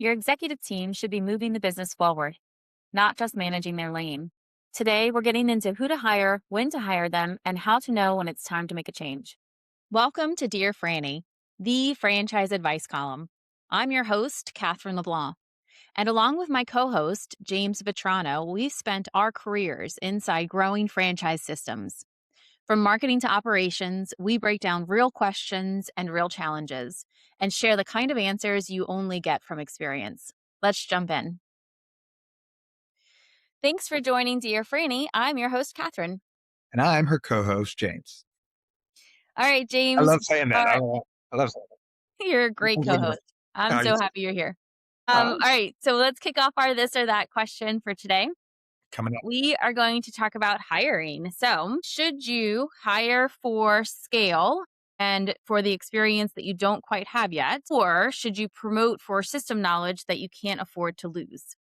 Your executive team should be moving the business forward, not just managing their lane. Today, we're getting into who to hire, when to hire them, and how to know when it's time to make a change. Welcome to Dear Frannie, the franchise advice column. I'm your host, Katherine LeBlanc. And along with my co host, James Vitrano, we've spent our careers inside growing franchise systems. From marketing to operations, we break down real questions and real challenges and share the kind of answers you only get from experience. Let's jump in. Thanks for joining Dear Frannie. I'm your host, Catherine. And I'm her co-host, James. All right, I James. love saying that. I love saying You're a that. great co host. I'm Oh, you so too. happy you're here. All Oh, right, so let's kick off our this or that question for today. coming up. We are going to talk about hiring. So, should you hire for scale and for the experience that you don't quite have yet? Or should you promote for system knowledge that you can't afford to lose?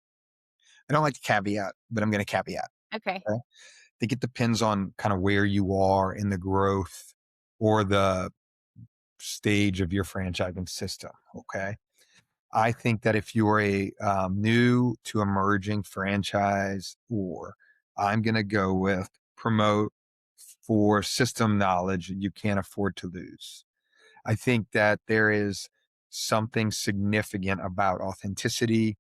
I don't like to caveat, but I'm going to caveat. Okay. Okay? I think it depends on kind of where you are in the growth or the stage of your franchising system. Okay. I think that if you're a new to emerging franchise, or I'm going to go with promote for system knowledge you can't afford to lose. I think that there is something significant about authenticity,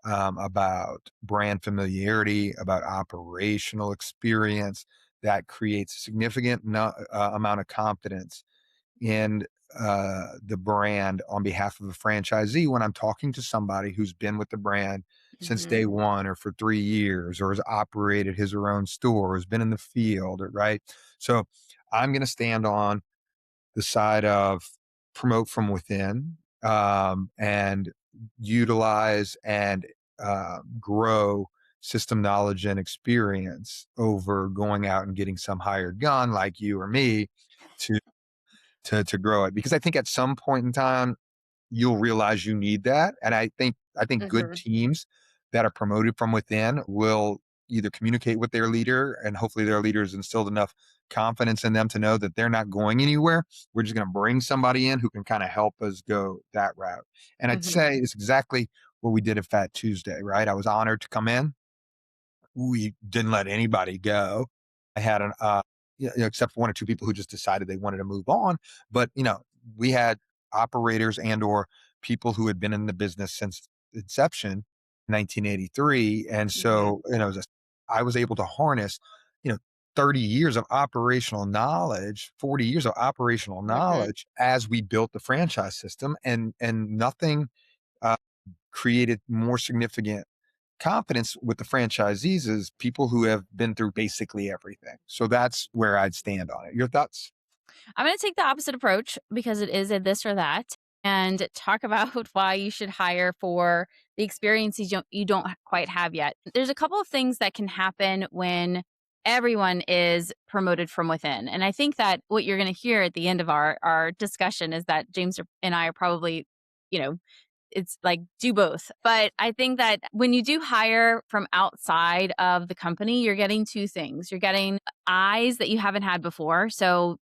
about brand familiarity, about operational experience that creates a significant amount of confidence in the brand on behalf of a franchisee when I'm talking to somebody who's been with the brand since day Hmm. one or for 3 years or has operated his or own store or has been in the field, right? So I'm going to stand on the side of promote from within, and utilize and grow system knowledge and experience over going out and getting some hired gun like you or me to to grow it, because I think at some point in time you'll realize you need that. And I think good Hmm. teams that are promoted from within will either communicate with their leader, and hopefully their leader has instilled enough confidence in them to know that they're not going anywhere. We're just going to bring somebody in who can kind of help us go that route. And I'd Hmm. say it's exactly what we did at Fat Tuesday, right? I was honored to come in. We didn't let anybody go. I had except for one or two people who just decided they wanted to move on. But we had operators and or people who had been in the business since inception, 1983, and Hmm. so I was able to harness, you know, 30 years of operational knowledge, 40 years of operational Hmm. knowledge as we built the franchise system, and nothing uh, created more significant confidence with the franchisees is people who have been through basically everything. So that's where I'd stand on it. Your thoughts? I'm going to take the opposite approach because it is a this or that and talk about why you should hire for the experiences you don't quite have yet. There's a couple of things that can happen when everyone is promoted from within. And I think that what you're going to hear at the end of our discussion is that and I are probably, you know, it's like do both. But I think that when you do hire from outside of the company, you're getting two things. You're getting eyes that you haven't had before. So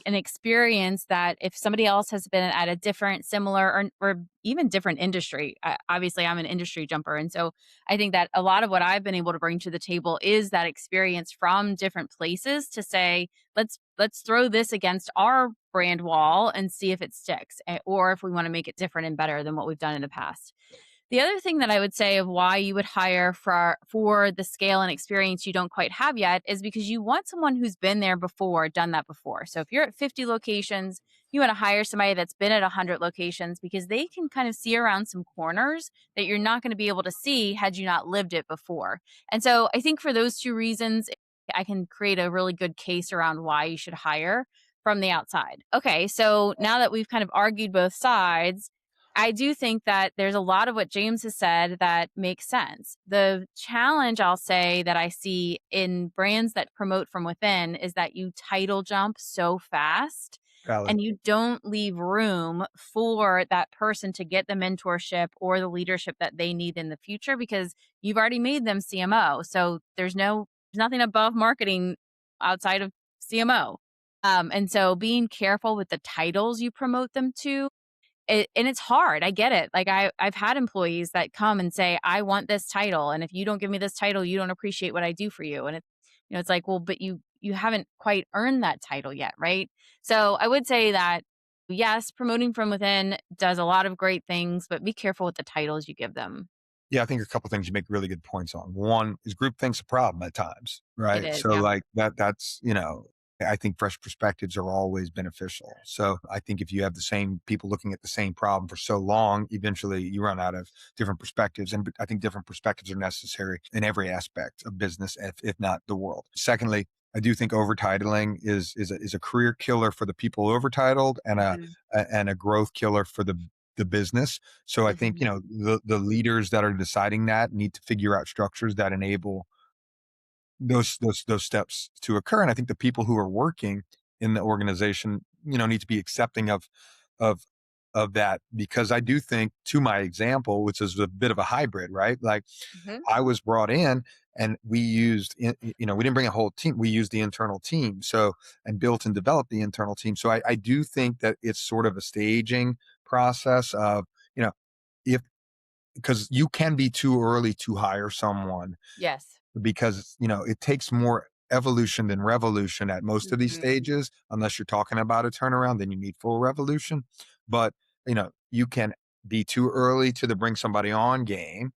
an experience that if somebody else has been at a different, similar, or even different industry, obviously I'm an industry jumper. And so I think that a lot of what I've been able to bring to the table is that experience from different places to say, let's throw this against our brand wall and see if it sticks, or if we want to make it different and better than what we've done in the past. The other thing that I would say of why you would hire for the scale and experience you don't quite have yet is because you want someone who's been there before, done that before. So if you're at 50 locations, you want to hire somebody that's been at 100 locations because they can kind of see around some corners that you're not going to be able to see had you not lived it before. And so I think for those two reasons, I can create a really good case around why you should hire from the outside. Okay, so now that we've kind of argued both sides, I do think that there's a lot of what James has said that makes sense. The challenge I'll say that I see in brands that promote from within is that you title jump so fast Valid. and you don't leave room for that person to get the mentorship or the leadership that they need in the future because you've already made them CMO. So there's nothing above marketing outside of CMO. And so being careful with the titles you promote them to And it's hard, I get it. Like, I've had employees that come and say, "I want this title, and if you don't give me this title, you don't appreciate what I do for you." And it's like, "Well, but you haven't quite earned that title yet, right?" So, I would say that, yes, promoting from within does a lot of great things, but be careful with the titles you give them. Yeah, I think a couple things you make really good points on. One is groupthink's a problem at times, It right? is, So yeah. like that's, I think fresh perspectives are always beneficial. So I think if you have the same people looking at the same problem for so long, eventually you run out of different perspectives. And I think different perspectives are necessary in every aspect of business, if not the world. Secondly, I do think overtitling is a career killer for the people overtitled and Mhm, a growth killer for the business. So I think, mhm. the leaders that are deciding that need to figure out structures that enable those steps to occur. And I think the people who are working in the organization, need to be accepting of of that, because I do think, to my example, which is a bit of a hybrid, right? Like Mhm. I was brought in and we used, we didn't bring a whole team. We used the internal team. So, and built and developed the internal team. So I do think that it's sort of a staging process of, you know, if, because you can be too early to hire someone, Yes. because, it takes more evolution than revolution at most of these Mhm. stages. Unless you're talking about a turnaround, then you need full revolution. But, you can be too early to the bring somebody on game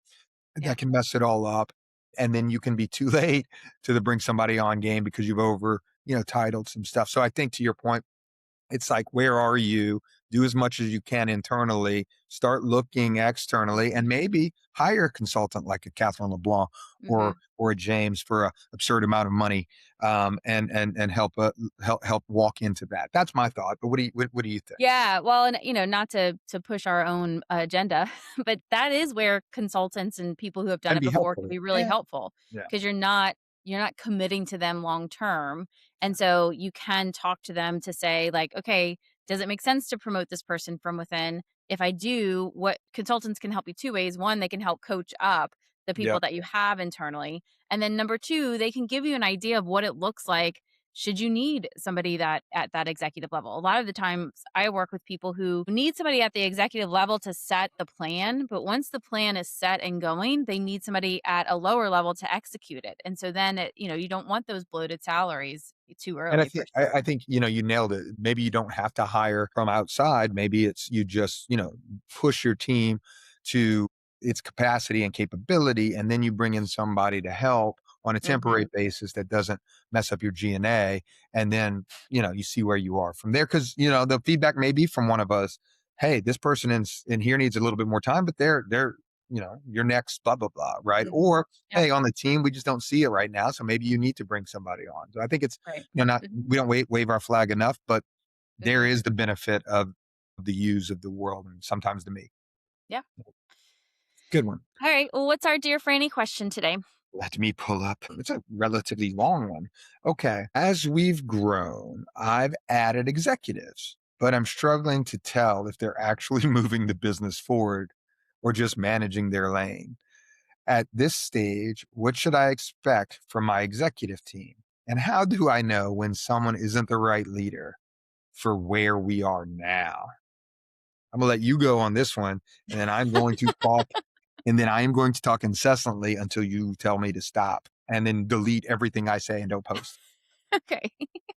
Yeah. that can mess it all up. And then you can be too late to the bring somebody on game because you've over, titled some stuff. So I think, to your point, it's like, where are you? Do as much as you can internally, start looking externally, and maybe hire a consultant like a Catherine LeBlanc Mhm. or a James for a absurd amount of money, and help walk into that. That's my thought. But what do you think? Yeah, well, and, not to push our own agenda, but that is where consultants and people who have done That'd it be before can helpful. be really Yeah, helpful yeah, because you're not committing to them long term. And so you can talk to them to say like, "Okay, does it make sense to promote this person from within? If I do, what consultants can help you two ways. One, they can help coach up the yeah. people that you have internally. And then number two, they can give you an idea of what it looks like should you need somebody that at that executive level. A lot of the times I work with people who need somebody at the executive level to set the plan, but once the plan is set and going, they need somebody at a lower level to execute it. And so then you don't want those bloated salaries too And early for I sure. think, you nailed it. Maybe you don't have to hire from outside. Maybe it's you just, push your team to its capacity and capability, and then you bring in somebody to help on a temporary Mhm. basis that doesn't mess up your G&A. And then, you see where you are from there. Because, the feedback may be from one of us, hey, this person in here needs a little bit more time, but they're, your next blah, blah, blah. Right. Mhm. Or, Yep. hey, on the team, we just don't see it right now. So maybe you need to bring somebody on. So I think it's, Right. not Mhm. we don't wave our flag enough, but there Mhm. is the benefit of the use of the world and sometimes the me. Yeah. Good one. All right. Well, what's our dear Franny question today? Let me pull up. It's a relatively long one. Okay. As we've grown, I've added executives, but I'm struggling to tell if they're actually moving the business forward or just managing their lane. At this stage, what should I expect from my executive team? And how do I know when someone isn't the right leader for where we are now? I'm gonna let you go on this one, and then I'm going to talk, and then I am going to talk incessantly until you tell me to stop, and then delete everything I say and don't post. Okay.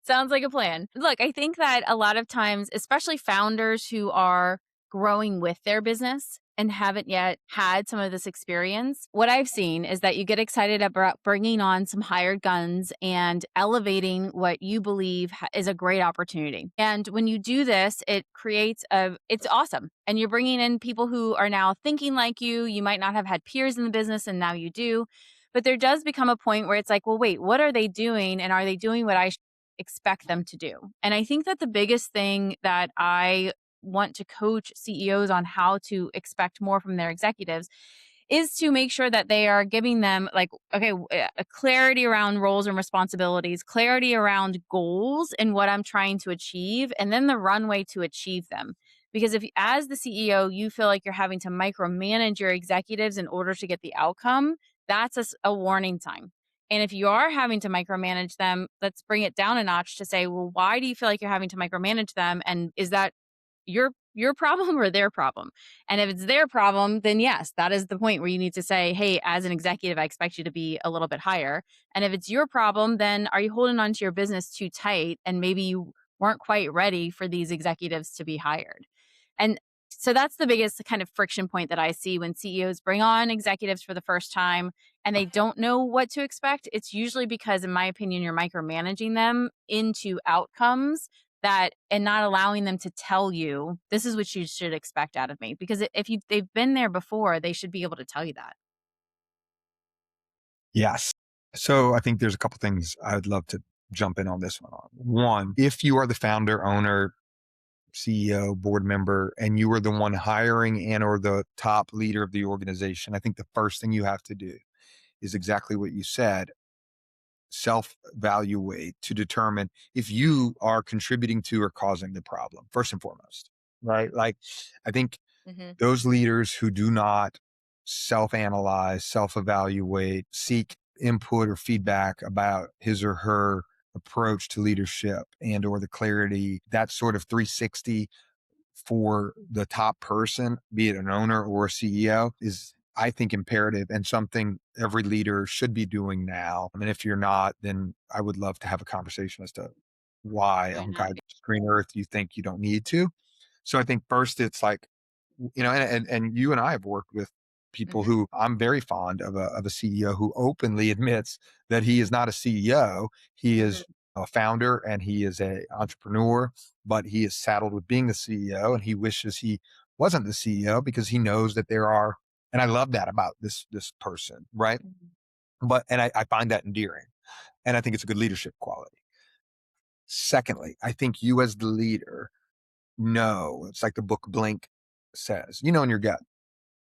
Sounds like a plan. Look, I think that a lot of times, especially founders who are growing with their business and haven't yet had some of this experience, what I've seen is that you get excited about bringing on some hired guns and elevating what you believe is a great opportunity. And when you do this, it's awesome. And you're bringing in people who are now thinking like you. You might not have had peers in the business and now you do. But there does become a point where it's like, well, wait, what are they doing? And are they doing what I expect them to do? And I think that the biggest thing that I want to coach CEOs on how to expect more from their executives is to make sure that they are giving them like a clarity around roles and responsibilities, clarity around goals and what I'm trying to achieve, and then the runway to achieve them. Because if as the CEO you feel like you're having to micromanage your executives in order to get the outcome, that's a warning sign. And if you are having to micromanage them, let's bring it down a notch to say, well, why do you feel like you're having to micromanage them? And is that your your problem or their problem? And if it's their problem, then yes, that is the point where you need to say, hey, as an executive, I expect you to be a little bit higher. And if it's your problem, then are you holding on to your business too tight? And maybe you weren't quite ready for these executives to be hired. And so that's the biggest kind of friction point that I see when CEOs bring on executives for the first time and they don't know what to expect. It's usually because, in my opinion, you're micromanaging them into outcomes that and not allowing them to tell you this is what you should expect out of me. Because if they've been there before, they should be able to tell you that. Yes. So I think there's a couple things I would love to jump in on this one on. One, if you are the founder, owner, CEO, board member, and you are the one hiring and or the top leader of the organization, I think the first thing you have to do is exactly what you said, self-evaluate to determine if you are contributing to or causing the problem, first and foremost, right? Like, I think Hmm. those leaders who do not self-analyze, self-evaluate, seek input or feedback about his or her approach to leadership and or the clarity, that sort of 360 for the top person, be it an owner or a CEO, is I think imperative and something every leader should be doing now. I mean, if you're not, then I would love to have a conversation as to why Why on not? God's green earth you think you don't need to. So I think first it's like, and you and I have worked with people Hmm. who I'm very fond of a CEO who openly admits that he is not a CEO. He Hmm. is a founder and he is a entrepreneur, but he is saddled with being the CEO and he wishes he wasn't the CEO because he knows that there are, and I love that about this person, right? Hmm. But and I find that endearing. And I think it's a good leadership quality. Secondly, I think you as the leader know, it's like the book Blink says, you know in your gut.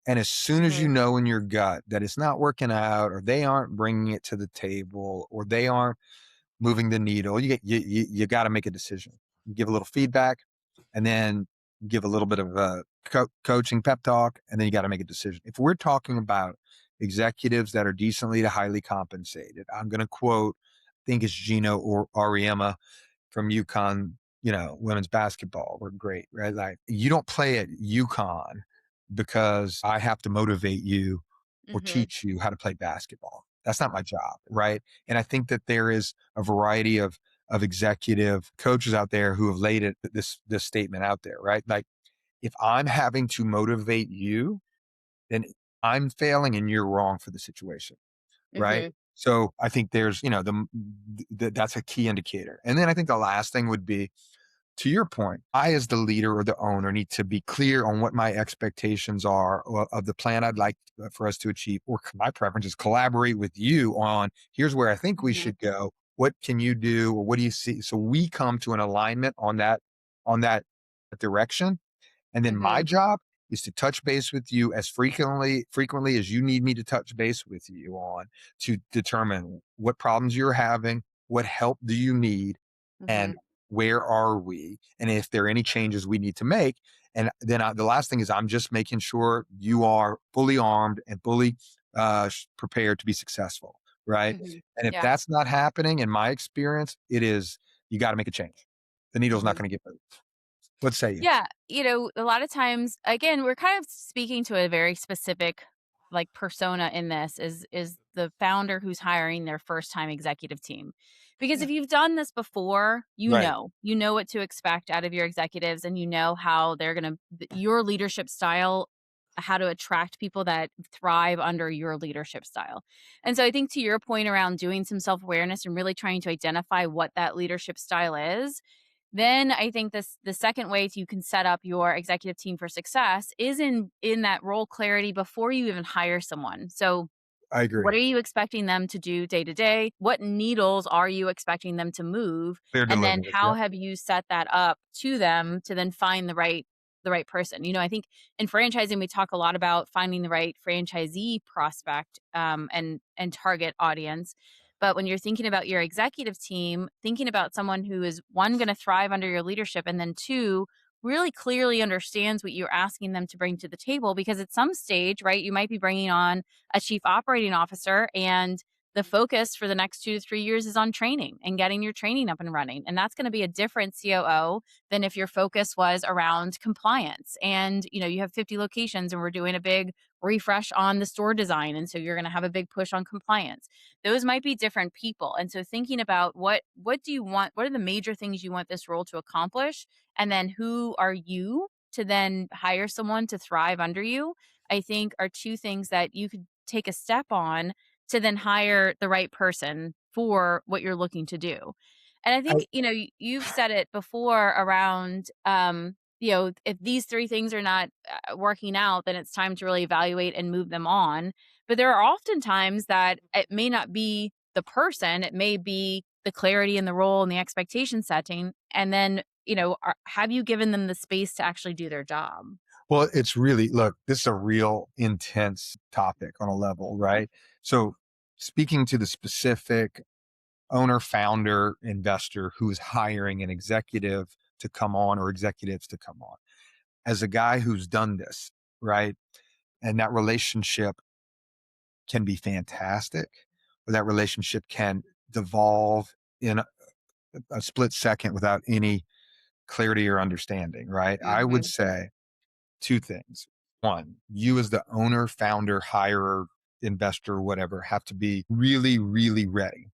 And as soon as you Hmm. know in your gut that it's not working out or they aren't bringing it to the table or they aren't moving the needle, you got to make a decision. You give a little feedback and then give a little bit of a coaching pep talk and then you got to make a decision. If we're talking about executives that are decently to highly compensated, I'm going to quote, I think it's Gino or Ariema from UConn, women's basketball were great, right? Like you don't play at UConn because I have to motivate you or Hmm. teach you how to play basketball. That's not my job, right? And I think that there is a variety of executive coaches out there who have laid this statement out there, right? Like if I'm having to motivate you, then I'm failing and you're wrong for the situation, right? Hmm. So I think there's, that's a key indicator. And then I think the last thing would be, to your point, I, as the leader or the owner, need to be clear on what my expectations are of the plan I'd like for us to achieve. Or my preference is collaborate with you on here's where I think we Hmm. should go. What can you do, or what do you see? So we come to an alignment on that direction, and then my Hmm. job is to touch base with you as frequently as you need me to touch base with you on to determine what problems you're having, what help do you need, Hmm. and where are we, and if there are any changes we need to make. And then the last thing is I'm just making sure you are fully armed and fully prepared to be successful, right? Hmm. And if Yeah. that's not happening, in my experience, it is you got to make a change. The needle's not Hmm. going to get moved. What say you? Yeah, a lot of times, again, we're kind of speaking to a very specific like persona in this is the founder who's hiring their first time executive team. Because Yeah. if you've done this before, Right. you know what to expect out of your executives and you know how they're going to your leadership style, how to attract people that thrive under your leadership style. And so I think to your point around doing some self-awareness and really trying to identify what that leadership style is, then I think the second way you can set up your executive team for success is in that role clarity before you even hire someone. So I agree. what are you expecting them to do day to day? What needles are you expecting them to move? Clear And then deliverables, how yep. have you set that up to them to then find the right person? I think in franchising we talk a lot about finding the right franchisee prospect and target audience. But when you're thinking about your executive team, thinking about someone who is one going to thrive under your leadership, and then two really clearly understands what you're asking them to bring to the table. Because at some stage, right, you might be bringing on a chief operating officer and the focus for the next 2 to 3 years is on training and getting your training up and running, and that's gonna be a different COO than if your focus was around compliance and, you have 50 locations and we're doing a big refresh on the store design, and so you're gonna have a big push on compliance. Those might be different people, and so thinking about what do you want, what are the major things you want this role to accomplish, and then who are you to then hire someone to thrive under you, I think are 2 things that you could take a step on to then hire the right person for what you're looking to do. And I think, you've said it before around, if these 3 things are not, working out, then it's time to really evaluate and move them on. But there are often times that it may not be the person, it may be the clarity in the role and the expectation setting, and then, have you given them the space to actually do their job? Well, it's really, look, this is a real intense topic on a level, right? So, speaking to the specific owner, founder, investor who is hiring an executive to come on or executives to come on, as a guy who's done this, right? And that relationship can be fantastic, or that relationship can devolve in a split second without any clarity or understanding, right? I would Mhm, say two things. One, you as the owner, founder, hirer, investor, whatever, have to be really, really ready,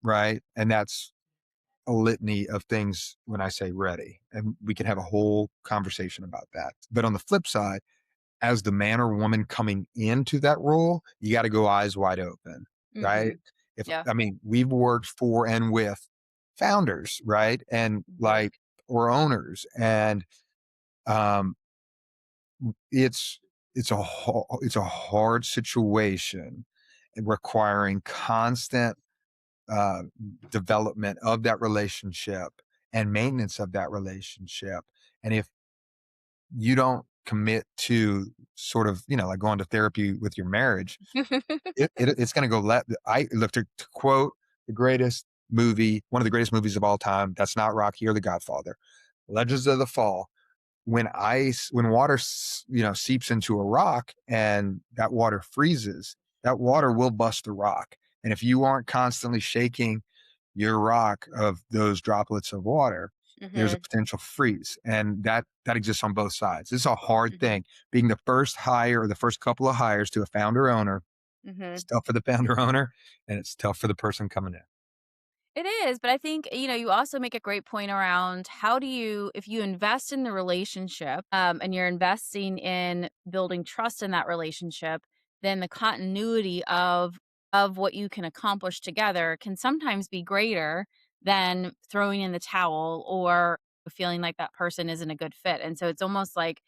right? And that's a litany of things when I say ready. And we can have a whole conversation about that. But on the flip side, as the man or woman coming into that role, you got to go eyes wide open, right? mhm. If Yeah. I mean, we've worked for and with founders, right? And Mhm, like, or owners, and um, it's it's a hard situation requiring constant uh, development of that relationship and maintenance of that relationship. And if you don't commit to sort of, like going to therapy with your marriage, it's going to go left. I look to quote the greatest movie, one of the greatest movies of all time. That's not Rocky or The Godfather. Legends of the Fall. When water, seeps into a rock and that water freezes, that water will bust the rock. And if you aren't constantly shaking your rock of those droplets of water, there's a mhm, potential freeze. And that exists on both sides. It's a hard mhm, thing. Being the first hire or the first couple of hires to a founder owner, it's mhm. tough for the founder owner and it's tough for the person coming in. It is, but I think, you also make a great point around how do you if you invest in the relationship, and you're investing in building trust in that relationship, then the continuity of what you can accomplish together can sometimes be greater than throwing in the towel or feeling like that person isn't a good fit. And so it's almost like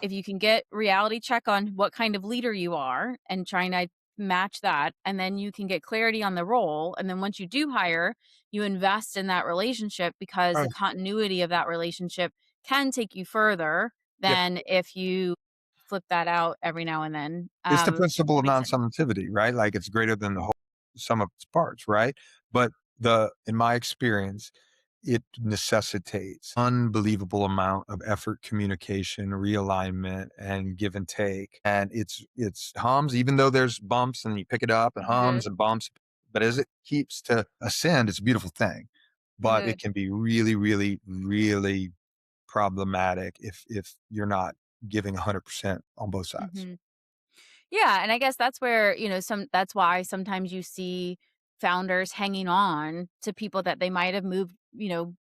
if you can get reality check on what kind of leader you are and trying to match that, and then you can get clarity on the role. And then once you do hire, you invest in that relationship because the Right. continuity of that relationship can take you further Yep. than if you flip that out every now and then. It's the principle That of makes sense. non-summativity, right? Like it's greater than the whole sum of its parts, right? But in my experience, it necessitates unbelievable amount of effort, communication, realignment, and give and take. And it's hums, even though there's bumps and you pick it up and Mhm, hums and bumps. But as it keeps to ascend, it's a beautiful thing. But mhm, it can be really, really, really problematic if you're not giving 100% on both sides. mhm. Yeah, and I guess that's where, that's why sometimes you see founders hanging on to people that they might have moved,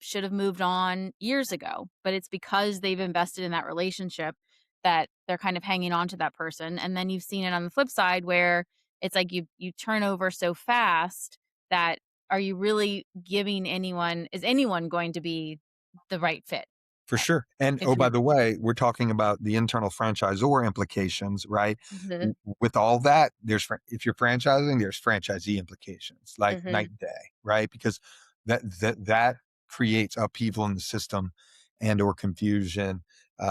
should have moved on years ago, but it's because they've invested in that relationship that they're kind of hanging on to that person. And then you've seen it on the flip side where it's like you turn over so fast that are you really giving anyone is anyone going to be the right fit For sure. And if oh, by you're the way, we're talking about the internal franchisor implications, right? Mhm, With all that, if you're franchising, there's franchisee implications, like night mhm, and day, right? Because that creates upheaval in the system and or confusion.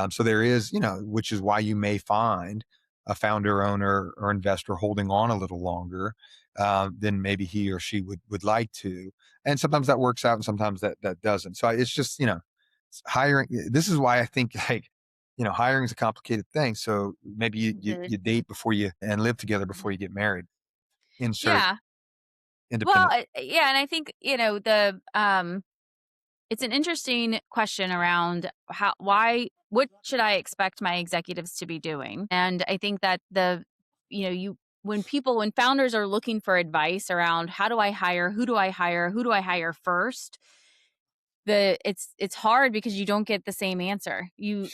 So there is, which is why you may find a founder, owner, or investor holding on a little longer than maybe he or she would like to. And sometimes that works out, and sometimes that doesn't. So it's just, hiring. This is why I think like, hiring is a complicated thing. So maybe you mhm, you date before you and live together before mhm. you get married. Insert Yeah. Well, independent? yeah, and I think, it's an interesting question around what should I expect my executives to be doing? And I think that you when founders are looking for advice around how do I hire, who do I hire first, it's hard because you don't get the same answer. You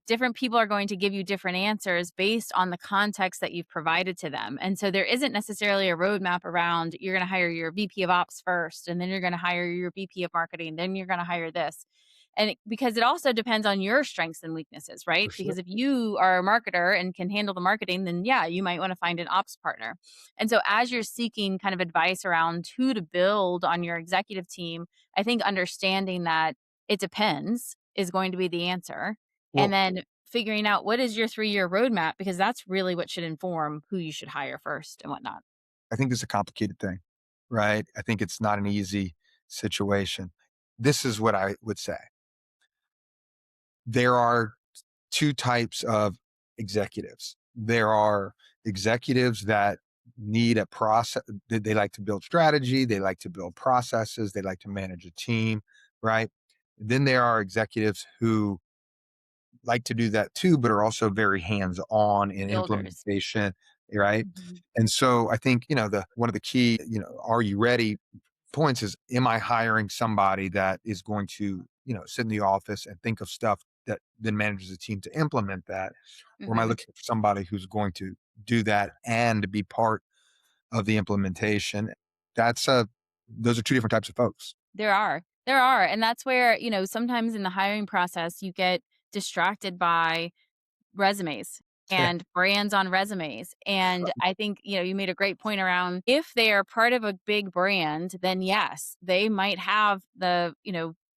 Different people are going to give you different answers based on the context that you've provided to them. And so there isn't necessarily a roadmap around you're going to hire your VP of ops first, and then you're going to hire your VP of marketing, then you're going to hire this. Because it also depends on your strengths and weaknesses, For right? sure. Because if you are a marketer and can handle the marketing, then yeah, you might want to find an ops partner. And so as you're seeking kind of advice around who to build on your executive team, I think understanding that it depends is going to be the answer. And Well, then figuring out what is your 3-year roadmap, because that's really what should inform who you should hire first and whatnot. I think this is a complicated thing, right? I think it's not an easy situation. This is what I would say. There are two types of executives. There are executives that need a process. They like to build strategy. They like to build processes. They like to manage a team, right? Then there are executives who like to do that too, but are also very hands on in Builders. implementation, right? Mhm. And so I think, the one of the key, are you ready points is, am I hiring somebody that is going to, sit in the office and think of stuff that then manages a team to implement that? Or am I Mhm. looking for somebody who's going to do that and be part of the implementation? That's those are two different types of folks. There are. There are. And that's where, sometimes in the hiring process, you get distracted by resumes Yeah. and brands on resumes. And I think, you made a great point around if they are part of a big brand, then yes, they might have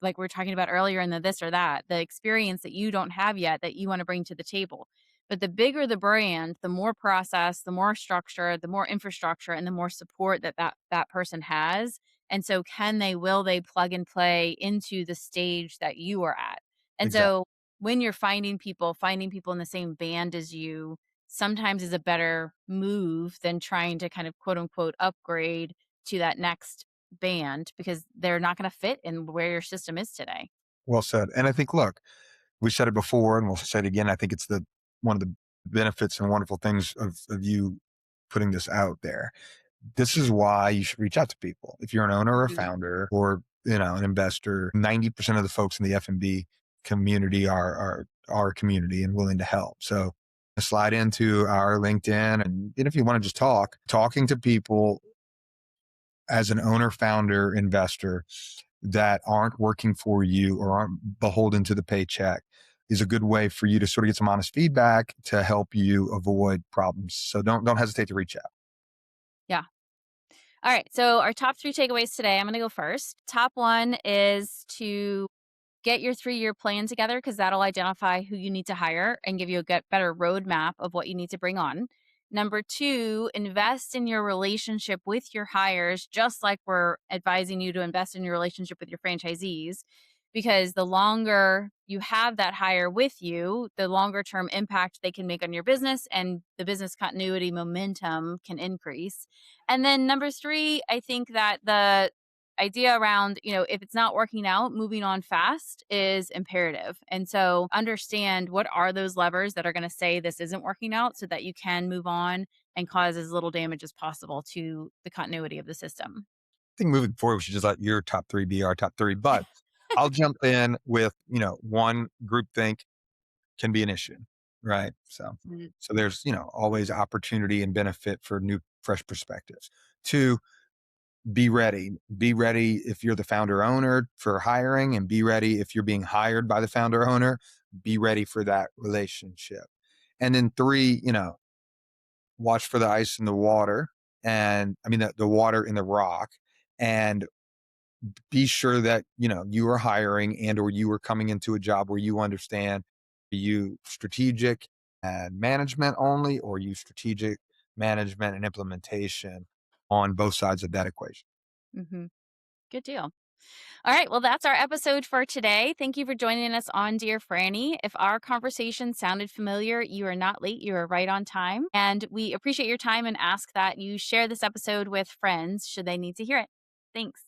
like we are talking about earlier in the this or that, the experience that you don't have yet that you want to bring to the table. But the bigger the brand, the more process, the more structure, the more infrastructure, and the more support that person has. And so will they plug and play into the stage that you are at? And Exactly. so when you're finding people in the same band as you sometimes is a better move than trying to kind of quote unquote upgrade to that next band, because they're not going to fit in where your system is today. Well said. And I think, look, we said it before and we'll say it again. I think it's the one of the benefits and wonderful things of you putting this out there. This is why you should reach out to people. If you're an owner or a Mhm. founder or, an investor, 90% of the folks in the F&B community are our community and willing to help. So slide into our LinkedIn, and if you want to just talking to people as an owner, founder, investor that aren't working for you or aren't beholden to the paycheck is a good way for you to sort of get some honest feedback to help you avoid problems. So don't hesitate to reach out. Yeah. All right. So, our top 3 takeaways today, I'm going to go first. Top one is to get your 3-year plan together, because that'll identify who you need to hire and give you a better roadmap of what you need to bring on. Number two, invest in your relationship with your hires, just like we're advising you to invest in your relationship with your franchisees. Because the longer you have that hire with you, the longer term impact they can make on your business, and the business continuity momentum can increase. And then number three, I think that the idea around, if it's not working out, moving on fast is imperative. And so understand what are those levers that are going to say this isn't working out, so that you can move on and cause as little damage as possible to the continuity of the system. Think moving forward, we should just let your top three be our top three. But I'll jump in with, one, group think can be an issue, right? Mhm. So there's, always opportunity and benefit for new, fresh perspectives. Two, be ready. Be ready if you're the founder owner for hiring, and be ready if you're being hired by the founder owner. Be ready for that relationship. And then three, watch for the ice in the water, and I mean the water in the rock, and be sure that you are hiring and or you are coming into a job where you understand, are you strategic and management only, or are you strategic management and implementation on both sides of that equation. Mhm. Good deal. All right. Well, that's our episode for today. Thank you for joining us on Dear Frannie. If our conversation sounded familiar, you are not late. You are right on time. And we appreciate your time and ask that you share this episode with friends should they need to hear it. Thanks.